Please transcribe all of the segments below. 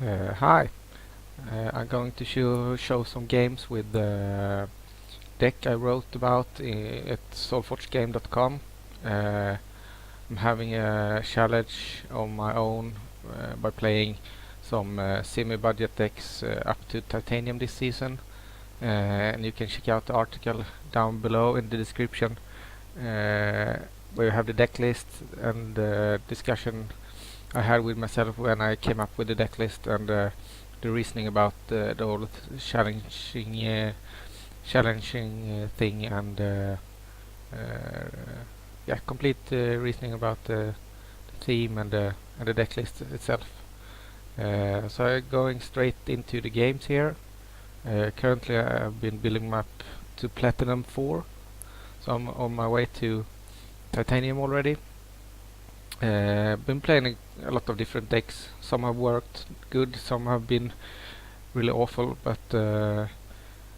Hi, I'm going to show some games with the deck I wrote about at solforgegame.com. I'm having a challenge on my own by playing some semi-budget decks up to Titanium this season, and you can check out the article down below in the description where you have the deck list and the discussion I had with myself when I came up with the deck list and the reasoning about the whole challenging thing and yeah, complete reasoning about the theme and the deck list itself. So I'm going straight into the games here. Currently I've been building up to Platinum 4, so I'm on my way to Titanium already. Been playing a lot of different decks. Some have worked good, some have been really awful, but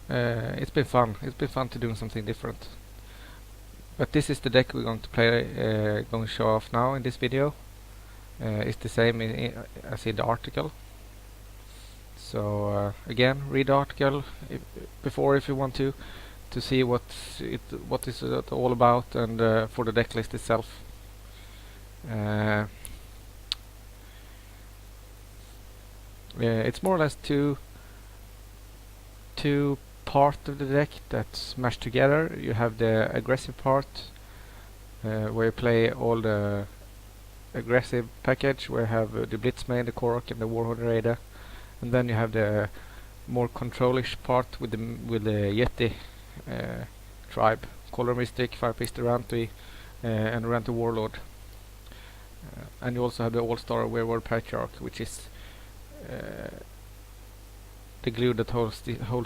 it's been fun. It's been fun to do something different. But this is the deck we're going to play, going to show off now in this video. It's the same as in the article. So again, read the article if you want to see what is it all about, and for the deck list itself. It's more or less two part of the deck that's mashed together. You have the aggressive part where you play all the aggressive package, where you have the Blitzmane, the Korok, and the Warhorn Raider, and then you have the more controlish part with the Yeti tribe, Color Mystic, Firepiece Durante, and Durante Warlord. And you also have the All-Star Werewolf Patriarch, which is the glue that holds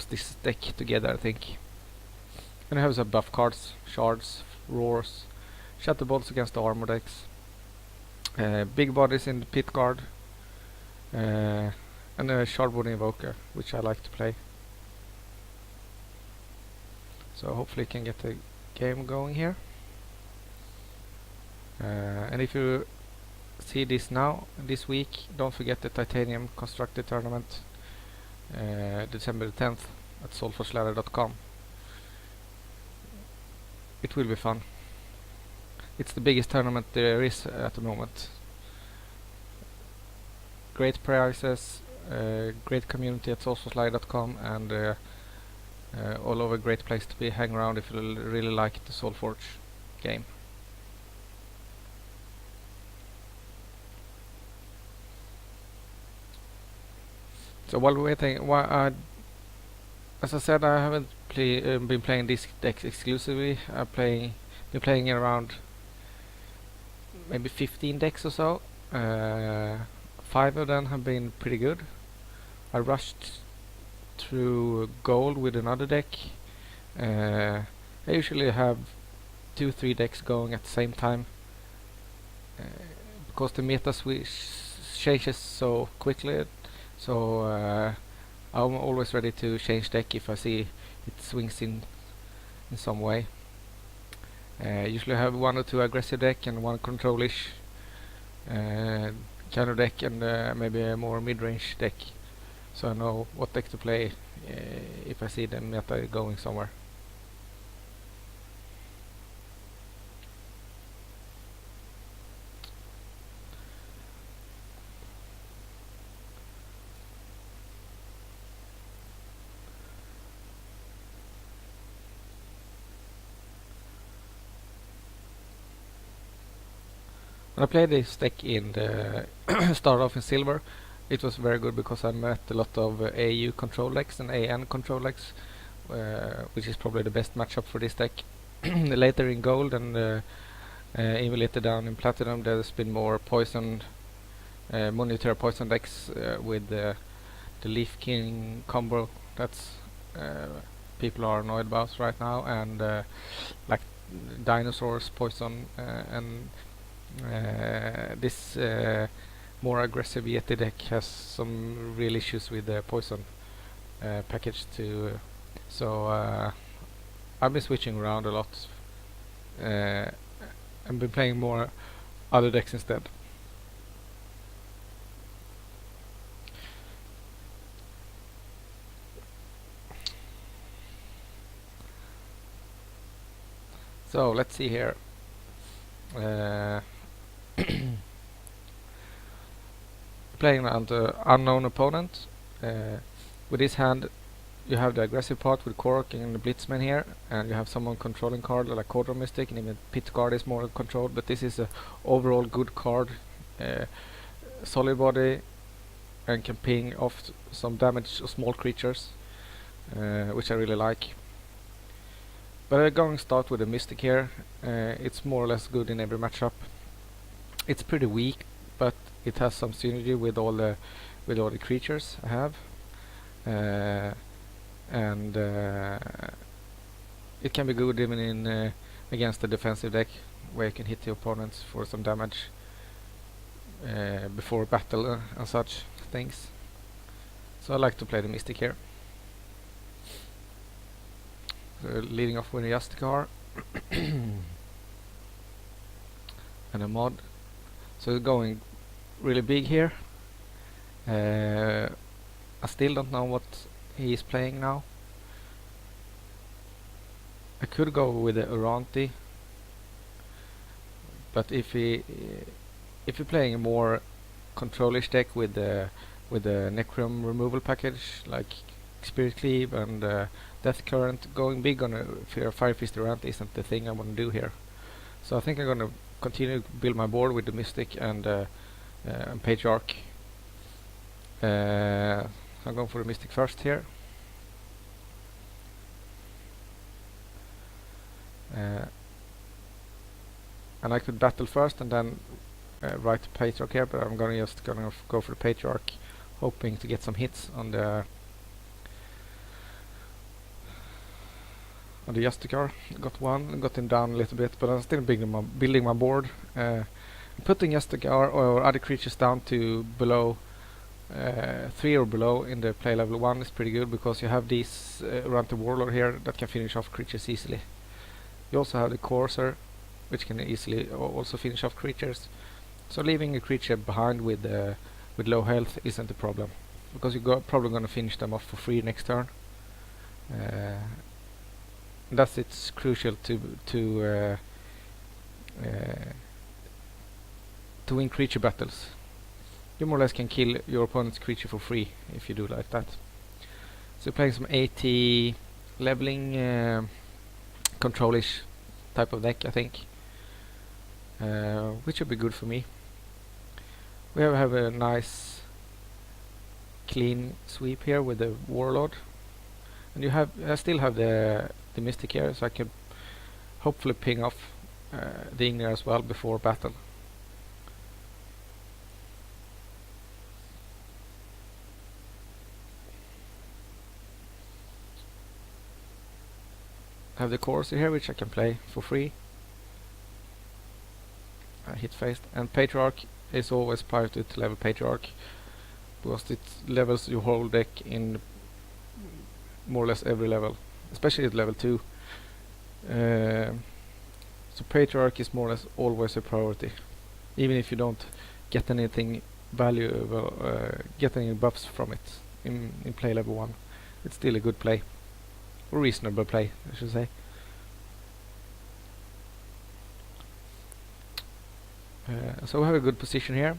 this deck together, I think. And you have some buff cards, shards, roars, shatter bolts against the armor decks, big bodies in the pit guard, and a shardwood invoker, which I like to play. So hopefully you can get the game going here. And if you see this now, this week, don't forget the Titanium Constructed Tournament, December 10th at solforgeladder.com. It will be fun. It's the biggest tournament there is at the moment. Great prizes, great community at solforgeladder.com, and all over great place to be hang around if you really like the Solforge game. So while we're waiting, as I said, I haven't been playing this deck exclusively. I've been playing around maybe 15 decks or so. 5 of them have been pretty good. I rushed through gold with another deck. I usually have 2-3 decks going at the same time because the meta changes so quickly. So I'm always ready to change deck if I see it swings in some way. Usually I have 1 or 2 aggressive deck and 1 controlish counter deck, and maybe a more mid-range deck, so I know what deck to play if I see the meta going somewhere. When I played this deck in the started off in silver, it was very good because I met a lot of AU control decks and AN control decks, which is probably the best matchup for this deck. Later in gold and even later down in platinum, there's been more poison, monitor poison decks with the Leaf King combo. That's people are annoyed about right now, and like dinosaurs poison and this more aggressive Yeti deck has some real issues with the poison package too. So I've been switching around a lot and been playing more other decks instead. So let's see here. Playing an unknown opponent. With this hand, you have the aggressive part with Korok and the Blitzman here, and you have someone controlling card like Codra Mystic, and even Pit Guard is more controlled, but this is a overall good card. Solid body, and can ping off some damage to small creatures, which I really like. But I'm going to start with a Mystic here. It's more or less good in every matchup. It's pretty weak, but it has some synergy with all the creatures I have, and it can be good even in against the defensive deck, where you can hit the opponents for some damage before battle and such things. So I like to play the Mystic here. Leading off with a Justicar and a mod. So we're going really big here. I still don't know what he is playing now. I could go with the Uranti, but if you're playing a more controlish deck with the Necrom removal package like Spirit Cleave and Death Current, going big on a Fire Fist Uranti isn't the thing I want to do here. So I think I'm going to continue to build my board with the Mystic and Patriarch. I'm going for the Mystic first here. And I could battle first and then write the Patriarch here, but I'm just gonna go for the Patriarch, hoping to get some hits on the Justicar. Got one, got him down a little bit, but I'm still building my board. Putting Justicar or other creatures down to below 3 or below in the play level 1 is pretty good, because you have these around the Warlord here that can finish off creatures easily. You also have the Courser, which can easily also finish off creatures. So leaving a creature behind with low health isn't a problem, because you're probably going to finish them off for free next turn. Thus it's crucial to win creature battles. You more or less can kill your opponent's creature for free if you do like that. So playing some AT leveling controlish type of deck, I think, which would be good for me. We have a nice clean sweep here with the Warlord, and I still have the Mystic here, so I can hopefully ping off the Ignir as well before battle. I have the Courser here, which I can play for free. Hit faced, and Patriarch is always pirated to level Patriarch, because it levels your whole deck in more or less every level, especially at level 2. So Patriarch is more or less always a priority, even if you don't get anything valuable, get any buffs from it in play level 1. It's still a good play, or reasonable play, I should say. So we have a good position here.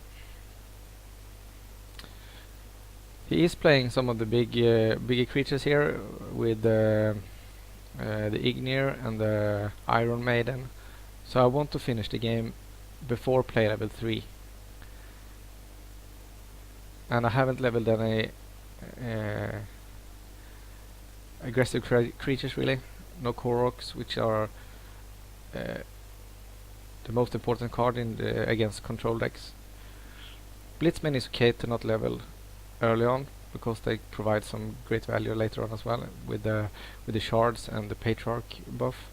He is playing some of the bigger creatures here with the Ignir and the Iron Maiden. So I want to finish the game before play level 3. And I haven't leveled any aggressive creatures really. No Koroks, which are the most important card in against control decks. Blitzman is okay to not level early on, because they provide some great value later on as well with the shards and the Patriarch buff.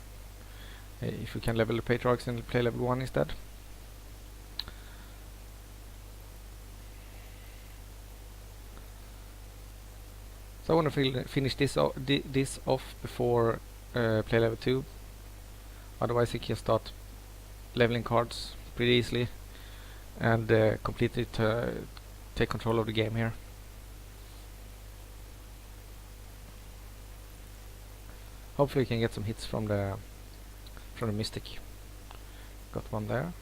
If you can level the Patriarchs and play level 1 instead. So I want to finish this off before play level 2. Otherwise you can start leveling cards pretty easily and completely take control of the game here. Hopefully you can get some hits from the from the Mystic. Got one there.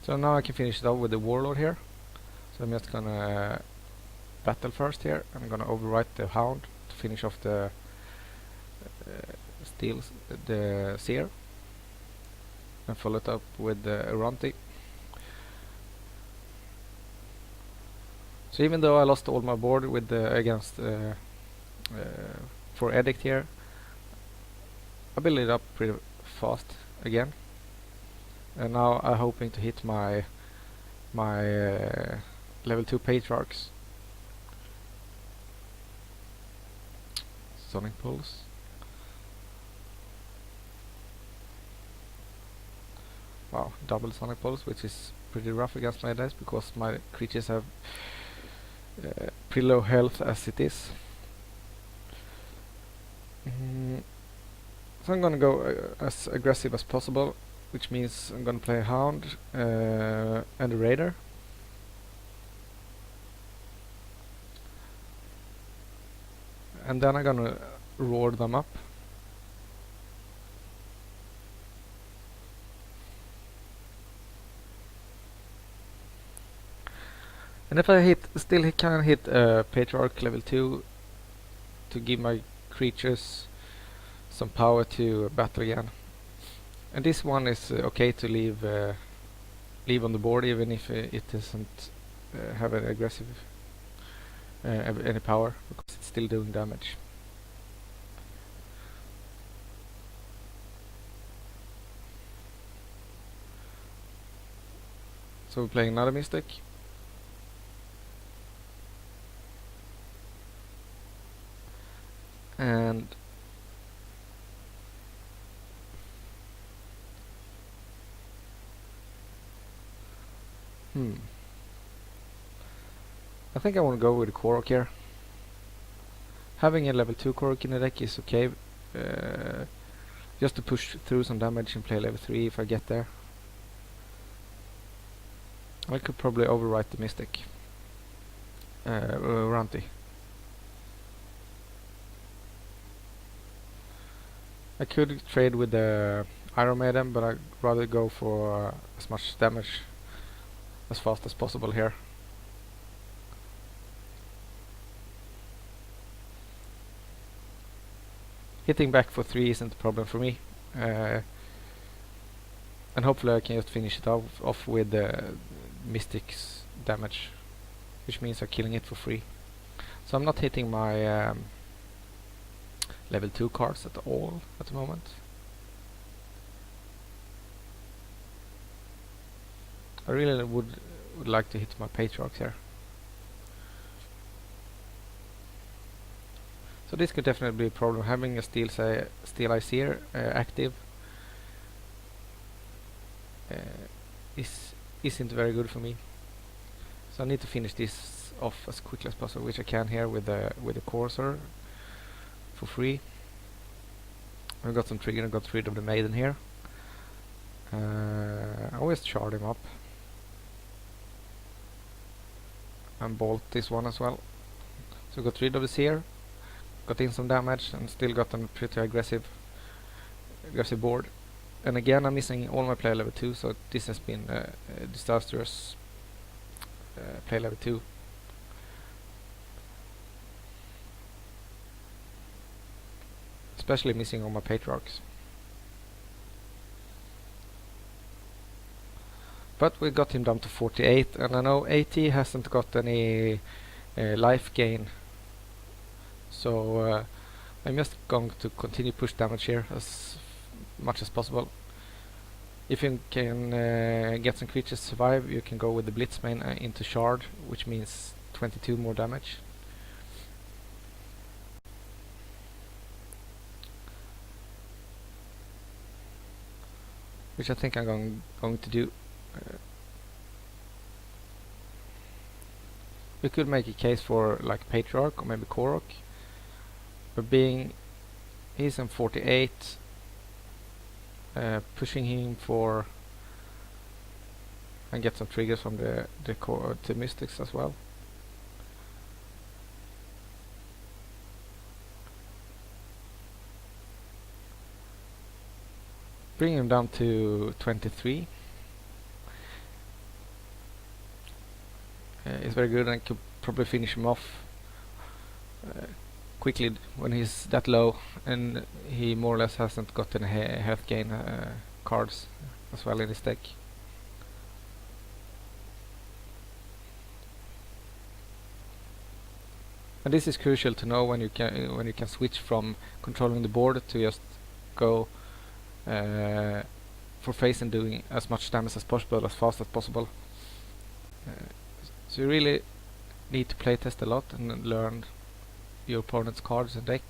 So now I can finish it off with the Warlord here. So I'm just gonna battle first here. I'm gonna overwrite the Hound to finish off the the Seer, and follow it up with the Uranti. So even though I lost all my board with against for Edict here, I build it up pretty fast again, and now I'm hoping to hit my level 2 Patriarchs. Sonic Pulse. Wow, double Sonic Pulse, which is pretty rough against my dice because my creatures have pretty low health as it is. So I'm gonna go as aggressive as possible, which means I'm gonna play a Hound and a Raider. And then I'm gonna roar them up. And if I still can hit Patriarch level 2 to give my creatures some power to battle again. And this one is okay to leave on the board even if it doesn't have an aggressive any power, because it's still doing damage. So we're playing another Mystic. And I think I want to go with the Korok here. Having a level 2 Korok in the deck is okay, just to push through some damage and play level 3 if I get there. I could probably overwrite the Mystic. Ranti. I could trade with the Iron Maiden, but I'd rather go for as much damage as fast as possible here. Hitting back for 3 isn't a problem for me, and hopefully I can just finish it off with the Mystic's damage, which means I'm killing it for free. So I'm not hitting my level 2 cards at all at the moment. I really would like to hit my Patriarchs here. So this could definitely be a problem, having a Steel Eye Seer active isn't very good for me. So I need to finish this off as quickly as possible, which I can here with the Courser for free. I got some trigger and got rid of the Maiden here. I always charge him up and bolt this one as well. So got rid of the Seer, got in some damage, and still got a pretty aggressive board. And again, I'm missing all my player level 2, so this has been a disastrous player level 2. Especially missing all my Patriarchs. But we got him down to 48, and I know AT hasn't got any life gain. So I'm just going to continue push damage here as much as possible. If you can get some creatures to survive, you can go with the Blitz main into Shard, which means 22 more damage. Which I think I'm going to do. We could make a case for like Patriarch or maybe Korok, but being he's in 48, pushing him for and get some triggers from the Mystics as well. bring him down to 23. It's very good, and I could probably finish him off quickly when he's that low, and he more or less hasn't got any health gain cards as well in his deck. And this is crucial to know when you can switch from controlling the board to just go for face and doing as much damage as possible as fast as possible. So you really need to playtest a lot and learn your opponent's cards and deck,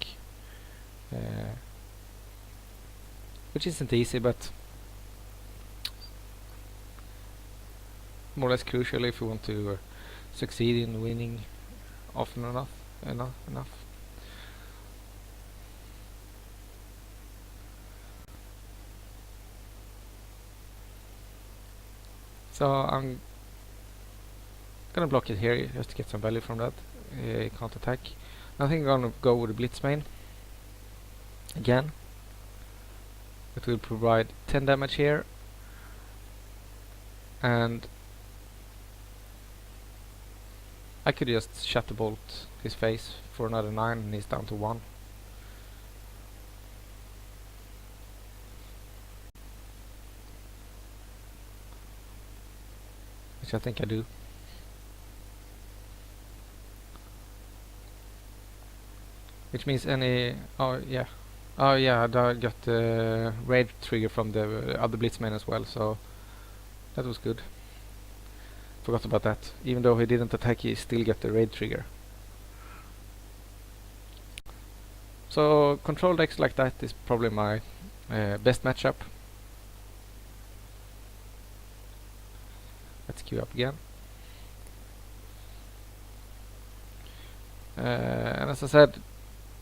which isn't easy, but more or less crucial if you want to succeed in winning often enough. So I'm gonna block it here just to get some value from that. Can't attack. I think I'm gonna go with the Blitz main again. It will provide 10 damage here, and I could just Shatterbolt his face for another 9 and he's down to 1. Which I think I do. Which means any... I got the raid trigger from the other Blitzman as well, so that was good. Forgot about that. Even though he didn't attack, he still got the raid trigger. So control decks like that is probably my best matchup. Let's queue up again. And as I said,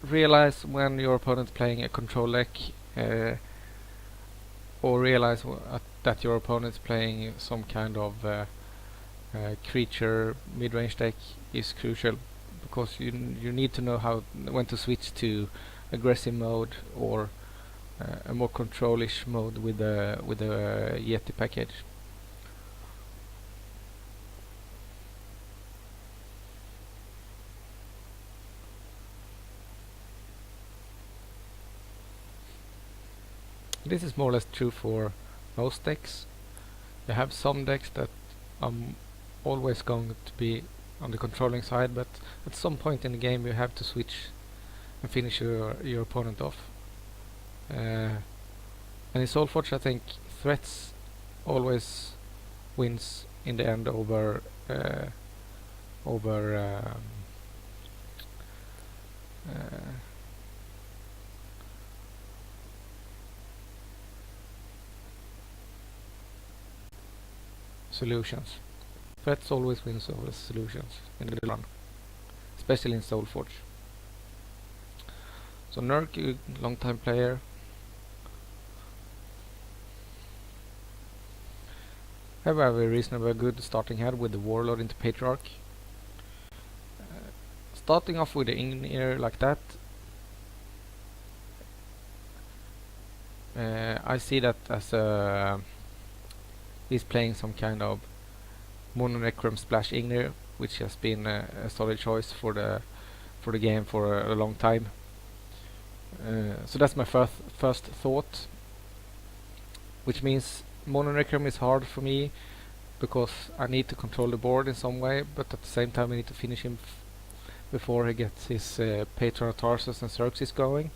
realize when your opponent's playing a control deck, or realize that your opponent's playing some kind of creature mid-range deck is crucial, because you need to know when to switch to aggressive mode or a more control-ish mode with the Yeti package. This is more or less true for most decks. You have some decks that are always going to be on the controlling side, but at some point in the game you have to switch and finish your opponent off. And in Solforge I think threats always wins in the end over solutions. Threats always wins over solutions in the run, especially in Solforge. So Nurk, long time player. Have a very reasonably good starting hand with the Warlord into Patriarch. Starting off with the in-ear like that, I see that as he's playing some kind of Mononecrum Splash Ignir, which has been a solid choice for the game for a long time. So that's my first thought, which means Mononecrum is hard for me because I need to control the board in some way, but at the same time I need to finish him before he gets his Patron Tarsus and Xerxes going.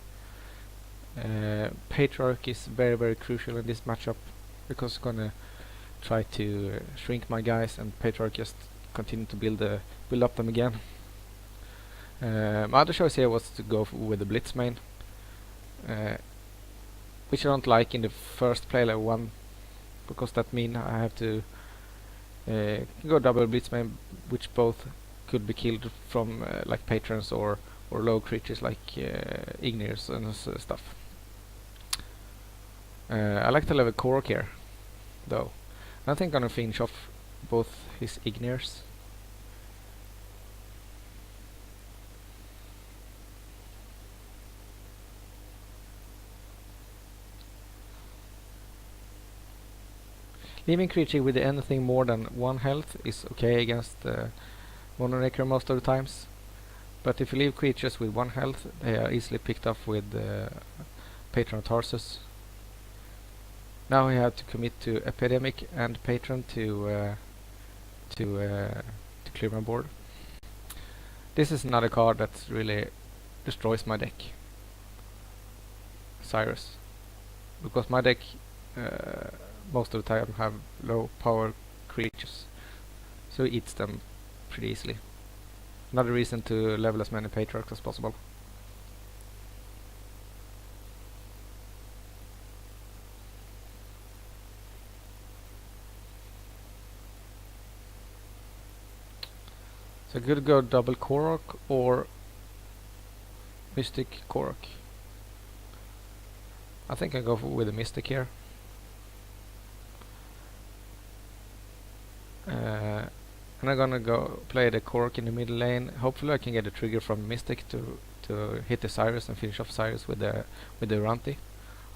Patriarch is very, very crucial in this matchup because it's gonna try to shrink my guys, and Patriarch just continue to build up them again. My other choice here was to go with the Blitz main, which I don't like in the first play level 1, because that means I have to go double Blitz main, which both could be killed from like patrons or low creatures like Ignirs and stuff. I like to level Korok here though. I think I'm gonna finish off both his Ignirs. Leaving creature with anything more than 1 health is okay against Mono Necro most of the times. But if you leave creatures with 1 health, they are easily picked off with Patron of Tarsus. Now we have to commit to Epidemic and Patron to clear my board. This is another card that really destroys my deck. Cyrus. Because my deck most of the time have low power creatures, so it eats them pretty easily. Another reason to level as many Patriarchs as possible. So I could go double Korok or Mystic Korok. I think I go with a Mystic here. And I'm gonna go play the Korok in the middle lane. Hopefully I can get a trigger from Mystic to hit the Cyrus and finish off Cyrus with the Ranti.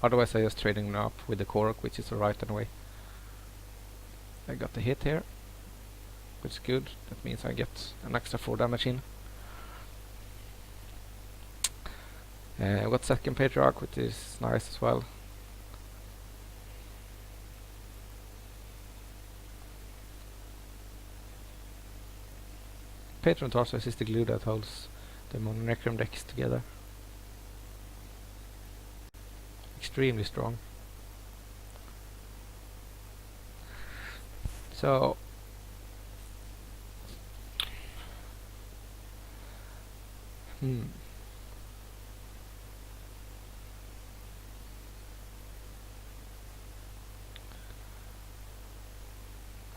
Otherwise I just trading up with the Korok, which is right anyway. I got the hit here, which is good. That means I get an extra 4 damage in. I've got second Patriarch, which is nice as well. Patron Tarsus is the glue that holds the Mono Necrom decks together. Extremely strong. So I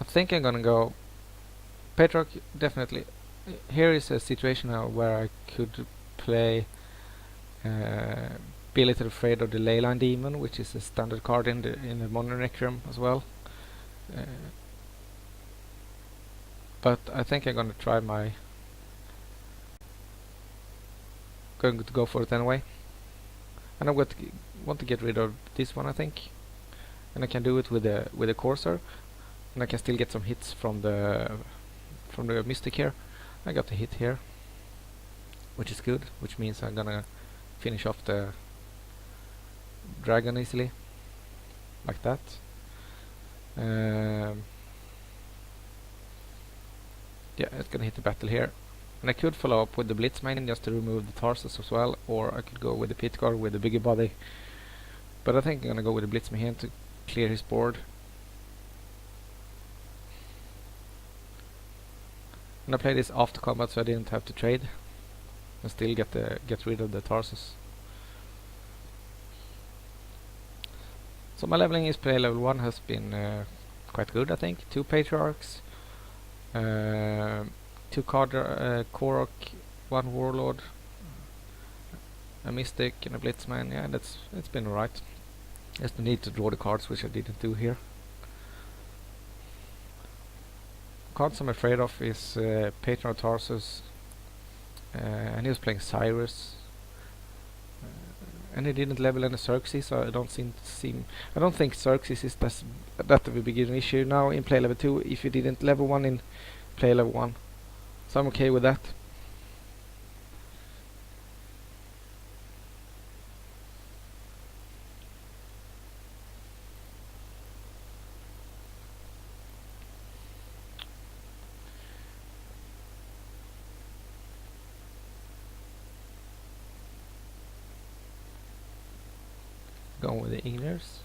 think I'm gonna go Patriarch, definitely. Here is a situation now where I could play Be a Little Afraid of the Leyline Demon, which is a standard card in the Mono Necrom as well. But I think I'm gonna try going to go for it anyway. And I want to get rid of this one, I think, and I can do it with the Corsair, and I can still get some hits from the Mystic here. I got the hit here, which is good, which means I'm gonna finish off the dragon easily, like that. Yeah, it's gonna hit the battle here. And I could follow up with the Blitzmane just to remove the Tarsus as well, or I could go with the Pit Guard with the bigger body. But I think I'm gonna go with the Blitzmane here to clear his board. And I played this after combat, so I didn't have to trade, and still get rid of the Tarsus. So my leveling is play level 1 has been quite good, I think. 2 Patriarchs, 2 Korok, 1 Warlord, a Mystic and a Blitzman. Yeah, it's been alright. Just need to draw the cards, which I didn't do here. Cards I'm afraid of is Patron of Tarsus, and he was playing Cyrus, and he didn't level any Xerxes, so I don't think Xerxes is that of a big issue now in play level 2 if you didn't level 1 in play level 1. So I'm okay with that. Going with the Igners.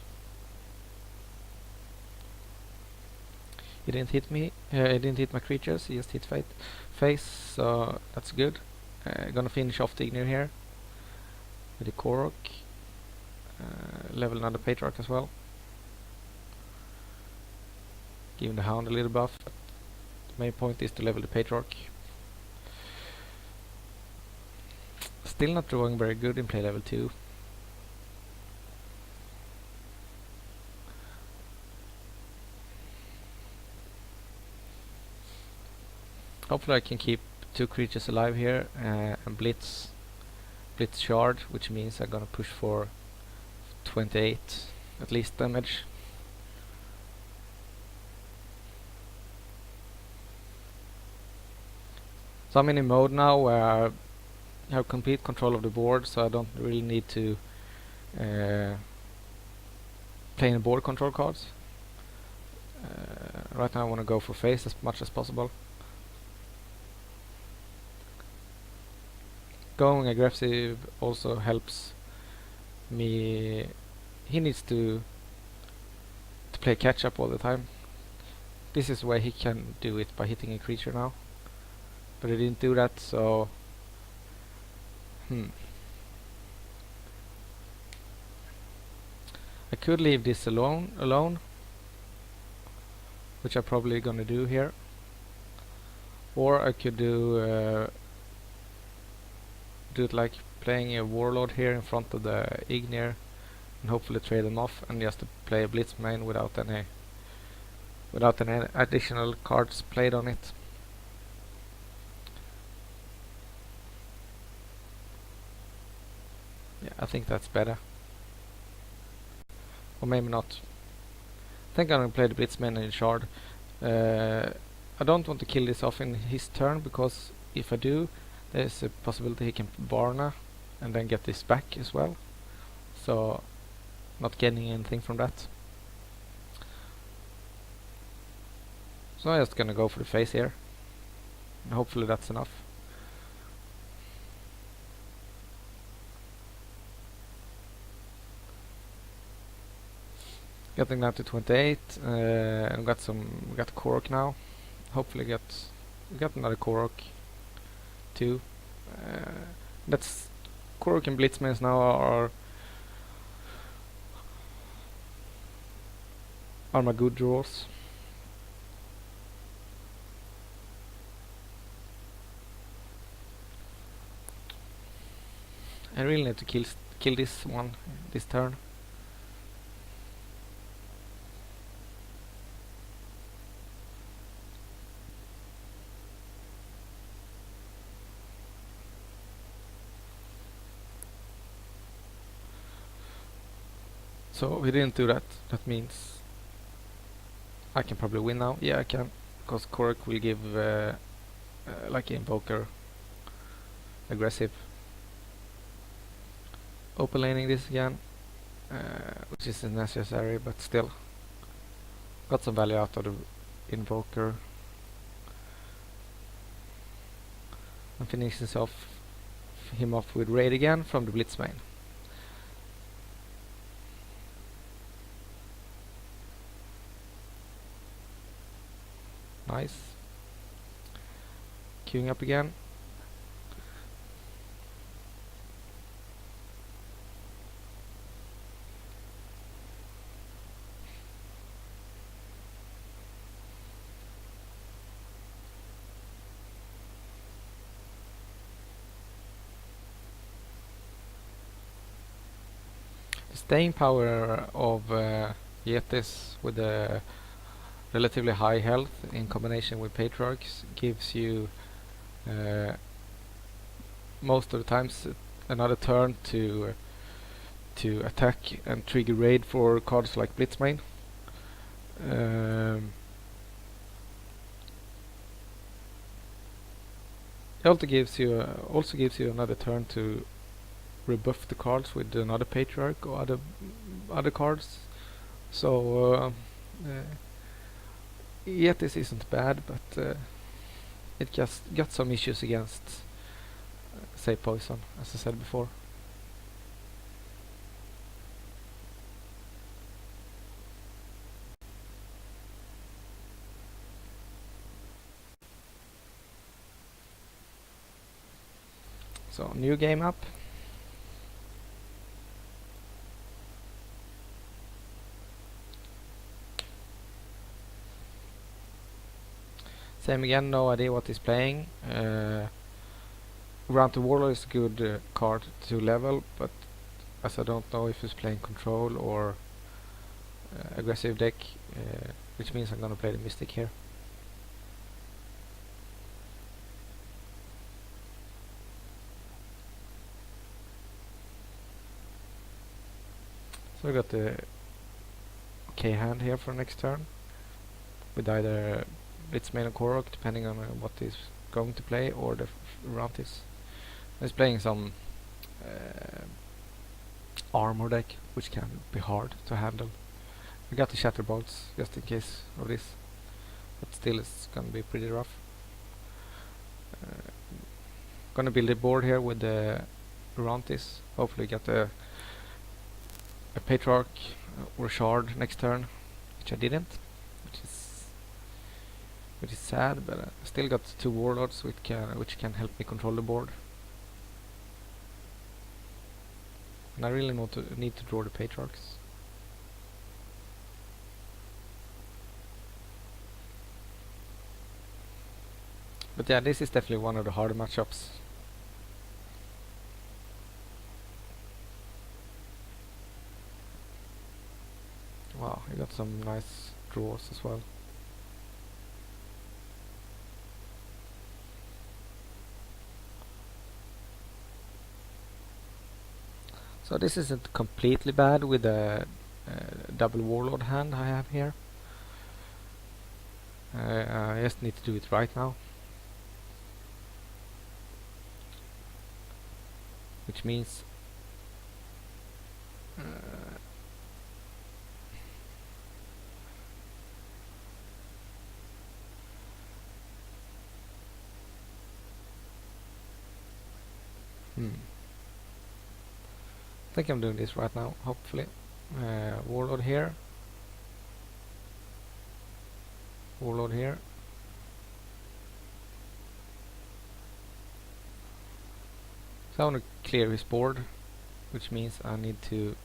He didn't hit me. He didn't hit my creatures. He just hit face. So that's good. Gonna finish off the Ignir here with the Korok. Level another Patriarch as well. Giving the Hound a little buff. The main point is to level the Patriarch. Still not drawing very good in play level 2. Hopefully I can keep 2 creatures alive here and blitz shard, which means I'm gonna push for 28 at least damage. So I'm in a mode now where I have complete control of the board, so I don't really need to play any board control cards. Right now I want to go for face as much as possible. Going aggressive also helps me. He needs to play catch up all the time. This is where he can do it by hitting a creature now, but he didn't do that, so I could leave this alone, which I'm probably gonna do here, or I could do it like playing a warlord here in front of the Ignir and hopefully trade them off, and just to play a blitz main without any additional cards played on it. Yeah, I think that's better. Or maybe not. I think I'm gonna play the Blitzman in Shard. I don't want to kill this off in his turn, because if I do, there's a possibility he can Barna and then get this back as well. So, not getting anything from that. So I'm just gonna go for the face here. And hopefully that's enough. Getting down to 28, and we got Korok now. Hopefully get another Korok too. That's Korok and Blitzmans now are my good draws. I really need to kill this one this turn. So we didn't do that. That means I can probably win now. Yeah, I can, because Korok will give like Invoker aggressive. Open laning this again, which isn't necessary, but still got some value out of the Invoker. And finishes him off with Raid again from the Blitz main. Nice. Queuing up again. The staying power of Yetis with the relatively high health in combination with Patriarchs gives you most of the times another turn to attack and trigger raid for cards like Blitzmane. It also gives you another turn to rebuff the cards with another Patriarch or other cards. So Yetis isn't bad, but it just got some issues against, say, Poison, as I said before. So, new game up. Same again, no idea what he's playing. Round to Warlord is a good card to level, but as I don't know if he's playing control or aggressive deck, which means I'm gonna play the Mystic here. So we got the okay hand here for next turn, with either Blitzmane or Korok, depending on what is going to play, or the Rantis. He's playing some armor deck, which can be hard to handle. I got the Shatterbolts just in case of this, but still it's gonna be pretty rough. Gonna build a board here with the Rantis. Hopefully get a Patriarch or a Shard next turn, which I didn't, which is sad, but I still got 2 Warlords which can help me control the board. And I really need to draw the Patriarchs. But yeah, this is definitely one of the harder matchups. Wow, you got some nice draws as well. So this isn't completely bad with the double Warlord hand I have here. I just need to do it right now. Which means I think I'm doing this right now, hopefully. Warlord here. Warlord here. So I want to clear his board, which means I need to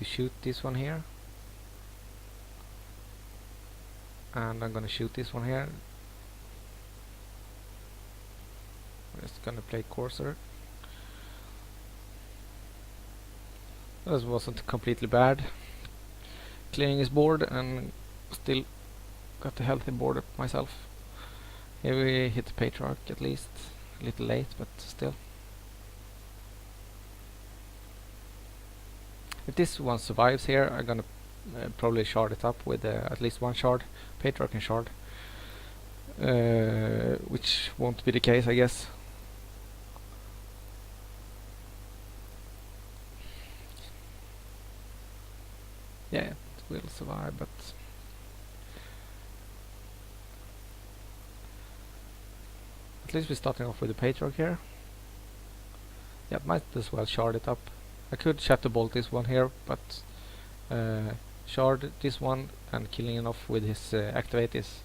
shoot this one here. And I'm gonna shoot this one here. I'm just gonna play Courser. This wasn't completely bad. Clearing his board and still got a healthy board up myself. Here we hit the Patriarch at least. A little late, but still. If this one survives here, I'm gonna probably shard it up with at least 1 shard. Patriarch and shard. Which won't be the case, I guess. Yeah, it will survive, but at least we're starting off with the Patriarch here. Yeah, might as well shard it up. I could Shatterbolt this one here, but shard this one and killing it off with his activate is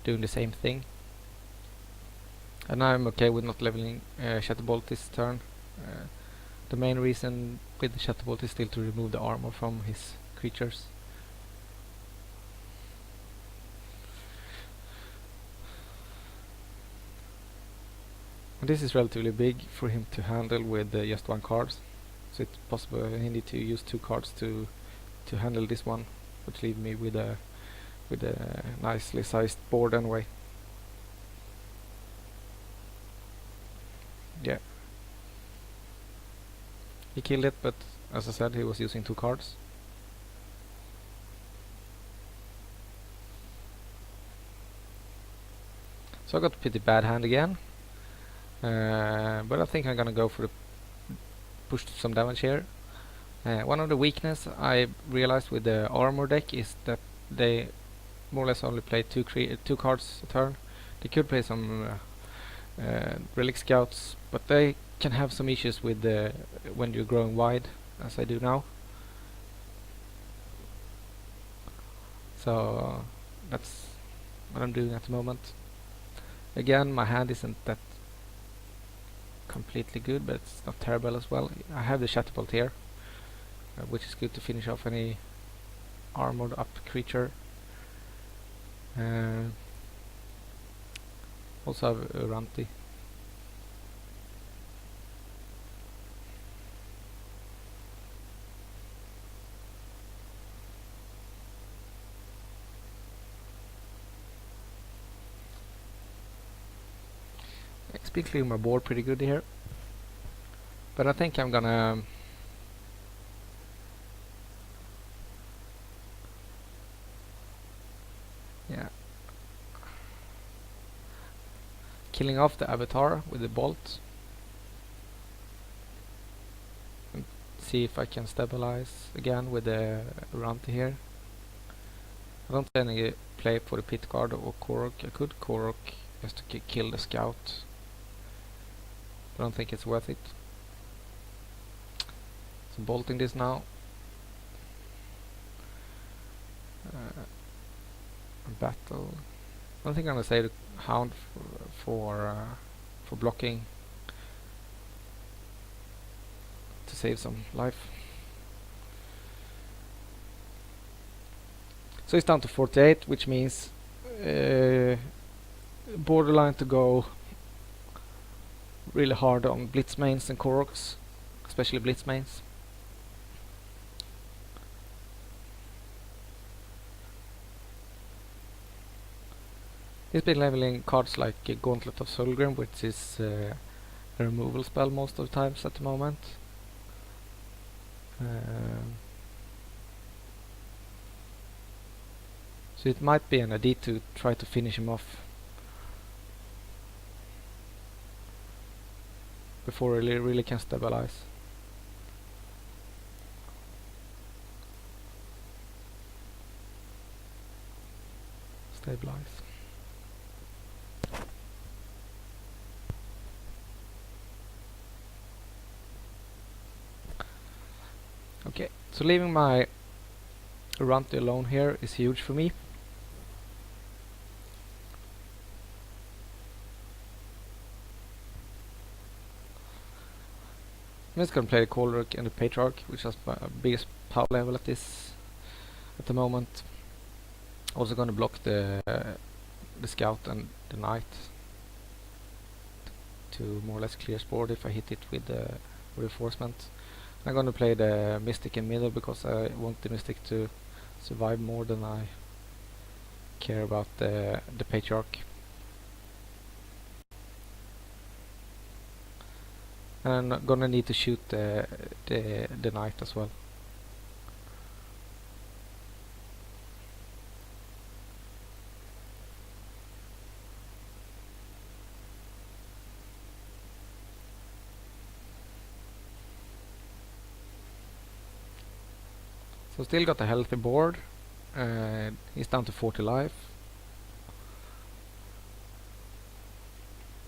doing the same thing. And I'm okay with not leveling Shatterbolt this turn. The main reason with the Shatterbolt is still to remove the armor from his creatures. And this is relatively big for him to handle with just 1 card. So it's possible he need to use 2 cards to handle this one, which leave me with a nicely sized board anyway. Yeah. He killed it, but as I said, he was using 2 cards. So I got a pretty bad hand again. But I think I'm gonna go for the push some damage here. One of the weakness I realized with the armor deck is that they more or less only play 2 cards a turn. They could play some relic scouts, but they can have some issues with when you're growing wide, as I do now. So that's what I'm doing at the moment. Again, my hand isn't that completely good, but it's not terrible as well. I have the Shatterbolt here, which is good to finish off any armored up creature. Also have a Ranti. It's been clearing my board pretty good here, but I think I'm gonna yeah. killing off the avatar with the bolt. And see if I can stabilize again with the Runty here. I don't have any play for the pit guard or Korok. I could Korok just to kill the scout. I don't think it's worth it. So bolting this now. Battle. I don't think I'm gonna save the hound for blocking to save some life. So it's down to 48, which means borderline to go really hard on blitz mains and Koroks, especially blitz mains. He's been leveling cards like Gauntlet of Solgrim, which is a removal spell most of the times at the moment. So it might be an idea to try to finish him off before he really can stabilize. Stabilize. Okay, so leaving my Runty alone here is huge for me. I'm just gonna play the Choleric and the Patriarch, which is my biggest power level at the moment. Also gonna block the Scout and the Knight to more or less clear board if I hit it with the reinforcement. I'm gonna play the Mystic in middle because I want the Mystic to survive more than I care about the Patriarch. And I'm gonna need to shoot the Knight as well. So still got a healthy board. He's down to 40 life.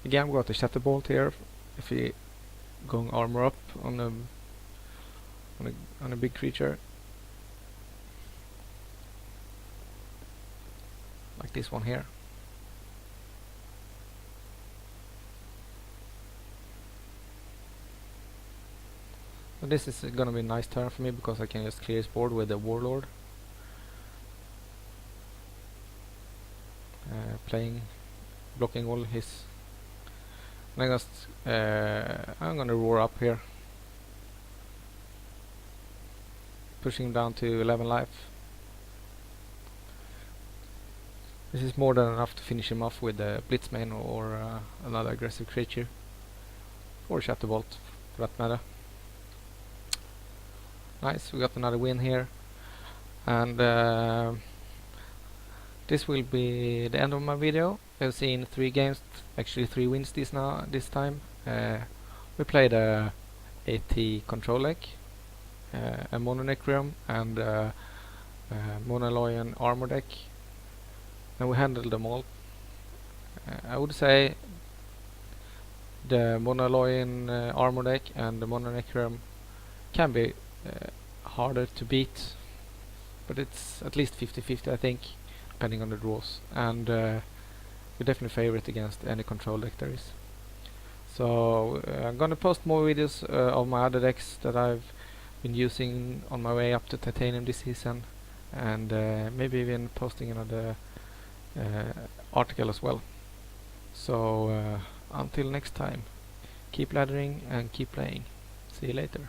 Again, we got the Shatterbolt here. If he going armor up on a big creature, like this one here. So this is gonna be a nice turn for me because I can just clear his board with the Warlord. Blocking all his. And I'm gonna roar up here, pushing down to 11 life. This is more than enough to finish him off with a Blitzmane or another aggressive creature, or Shatterbolt for that matter. Nice, we got another win here, and this will be the end of my video. I've seen 3 games, actually 3 wins this time. We played a AT control deck, a Mono Necroom and Mono Loyan armor deck, and we handled them all. I would say the Mono Loyan armor deck and the Mono Necroom can be harder to beat, but it's at least 50-50 I think, depending on the draws, and we definitely favor it against any control deck there is. So I'm gonna post more videos of my other decks that I've been using on my way up to Titanium this season, and maybe even posting another article as well. So until next time, keep laddering and keep playing. See you later.